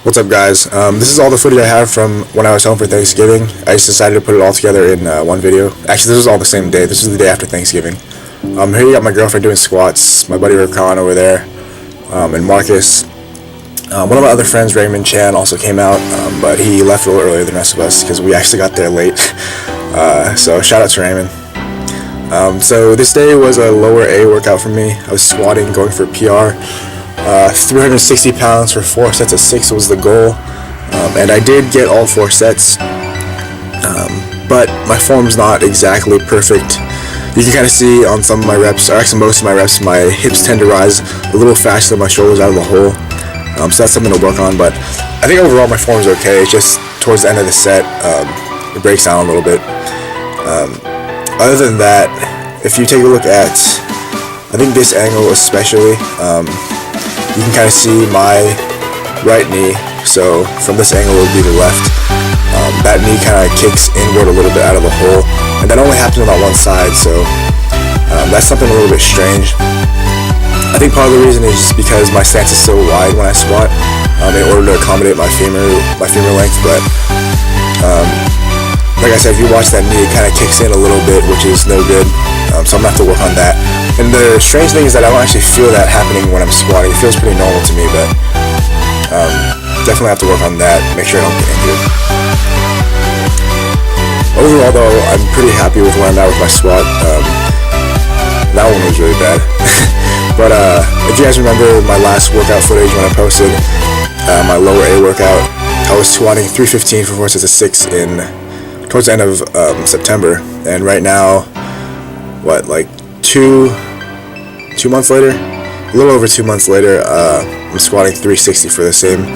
What's up, guys? This is all the footage I have from when I was home for Thanksgiving. I just decided to put it all together in one video. Actually, this was all the same day. This is the day after Thanksgiving. Here you got my girlfriend doing squats, my buddy Rakan over there, and Marcus. One of my other friends, Raymond also came out, but he left a little earlier than the rest of us because we actually got there late. So shout out to Raymond. So this day was a lower A workout for me. I was squatting, going for a PR. 360 pounds for 4 sets of 6 was the goal, and I did get all 4 sets, but my form's not exactly perfect. You can kind of see on some of my reps, or actually most of my reps, my hips tend to rise a little faster than my shoulders out of the hole, so that's something to work on. But I think overall my form is okay. It's just towards the end of the set it breaks down a little bit. Other than that, if you take a look at, I think this angle especially, you can kind of see my right knee, so from this angle it would be the left. That knee kind of kicks inward a little bit out of the hole, and that only happens on one side, so that's something a little bit strange. I think part of the reason is just because my stance is so wide when I squat, in order to accommodate my femur length, but like I said, if you watch that knee, it kind of kicks in a little bit, which is no good, so I'm going to have to work on that. And the strange thing is that I don't actually feel that happening when I'm squatting. It feels pretty normal to me, but definitely have to work on that, make sure I don't get injured. Overall though, I'm pretty happy with where I'm at with my squat. That one was really bad. But if you guys remember my last workout footage when I posted my lower A workout, I was squatting 315 for 4 sets of 6 towards the end of September, and right now, like 2 months later, a little over 2 months later, I'm squatting 360 for the same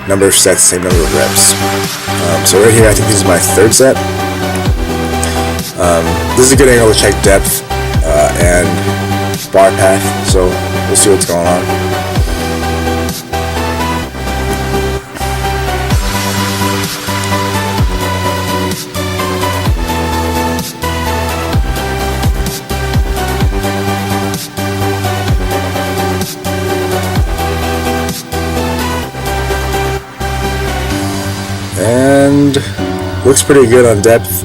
number of sets, same number of reps. So right here, I think this is my 3rd set. This is a good angle to check depth and bar path, so we'll see what's going on. And looks pretty good on depth,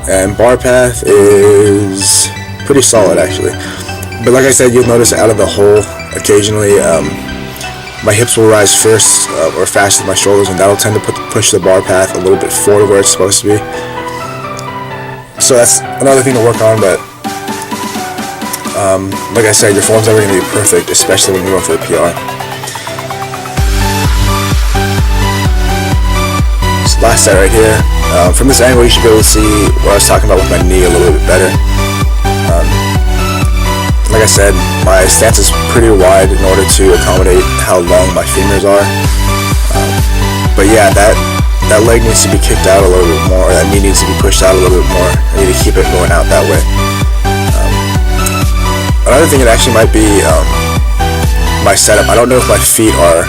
and bar path is pretty solid actually. But like I said, you'll notice out of the hole occasionally my hips will rise first or faster than my shoulders, and that'll tend to push the bar path a little bit forward where it's supposed to be. So that's another thing to work on, but like I said, your form's never going to be perfect, especially when you're going for a PR. Last set right here. From this angle you should be able to see what I was talking about with my knee a little bit better. Like I said, my stance is pretty wide in order to accommodate how long my femurs are. But yeah, that leg needs to be kicked out a little bit more, that knee needs to be pushed out a little bit more. I need to keep it going out that way. Another thing, it actually might be my setup. I don't know if my feet are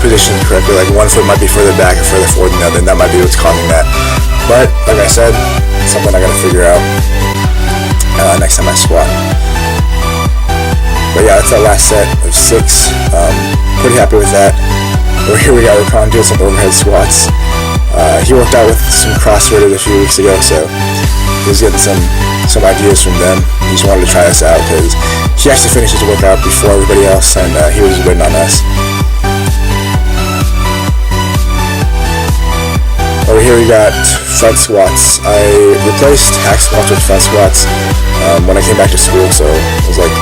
positioned correctly, like one foot might be further back or further forward than the other, and that might be what's causing that. But like I said, it's something I gotta figure out next time I squat. But yeah, that's that last set of 6. Pretty happy with that. Over here we got Rakan doing some overhead squats. He worked out with some CrossFitters a few weeks ago, so he was getting some ideas from them. He just wanted to try this out because he actually finished his workout before everybody else, and he was waiting on us. Over here we got front squats. I replaced hack squats with front squats when I came back to school, so it was like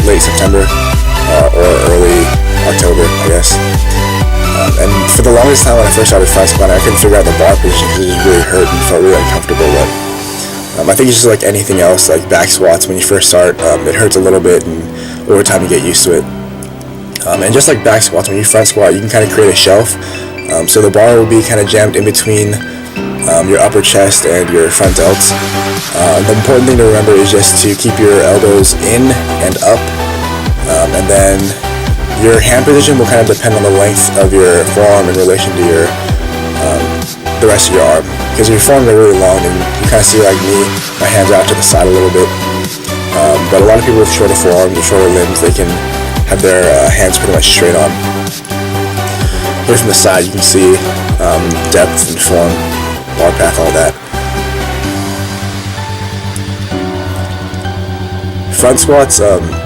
late September or early October, I guess. And for the longest time when I first started front squatting, I couldn't figure out the bar position because it just really hurt and felt really uncomfortable. But I think it's just like anything else, like back squats, when you first start, it hurts a little bit, and over time you get used to it. And just like back squats, when you front squat, you can kind of create a shelf. So the bar will be kind of jammed in between your upper chest and your front delts. The important thing to remember is just to keep your elbows in and up, and then your hand position will kind of depend on the length of your forearm in relation to the rest of your arm. Because your forearms are really long, and you kind of see like me, my hands are out to the side a little bit. But a lot of people with shorter forearms or shorter limbs, they can have their hands pretty much straight on. Here from the side you can see depth and form, bar path, all that. Front squats,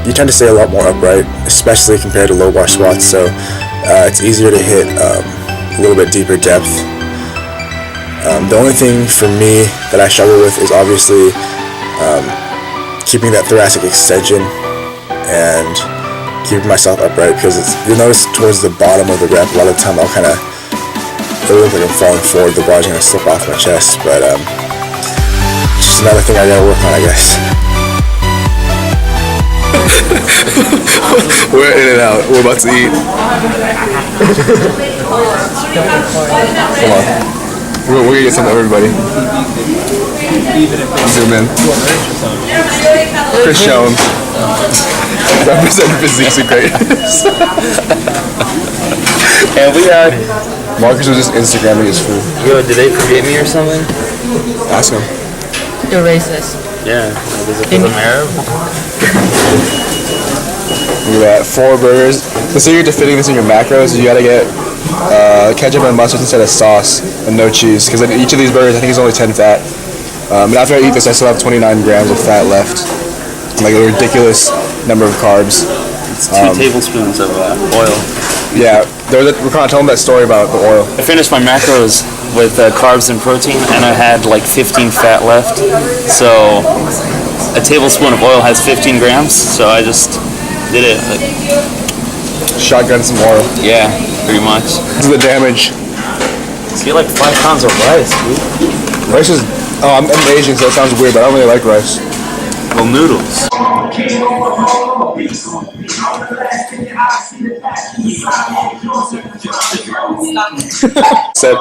you tend to stay a lot more upright, especially compared to low bar squats, so it's easier to hit a little bit deeper depth. The only thing for me that I struggle with is obviously keeping that thoracic extension and keeping myself upright, because you'll notice towards the bottom of the rep, a lot of the time it'll look like I'm falling forward, the bar's gonna slip off my chest, but just another thing I gotta work on, I guess. We're in and out. We're about to eat. Come on. We're gonna get some to everybody. Zoom in. Chris Jones. Representing physiques and greatness. And we had... Marcus was just Instagramming his food. Yo, did they forget me or something? Ask him. You're racist. Yeah. Is it because I'm Arab? We got 4 burgers. The secret to fitting this in your macros is you gotta get ketchup and mustard instead of sauce and no cheese, because each of these burgers I think is only 10 fat. And after I eat this I still have 29 grams of fat left. Like a ridiculous number of carbs. It's 2 tablespoons of oil. Yeah, we're kind of telling that story about the oil. I finished my macros with carbs and protein, and I had like 15 fat left. So a tablespoon of oil has 15 grams, so I just did it. Shotgun some oil. Yeah, pretty much. This is the damage. So you like 5 pounds of rice, dude. Rice is... Oh, I'm Asian, so it sounds weird, but I don't really like rice. Well, noodles. Said.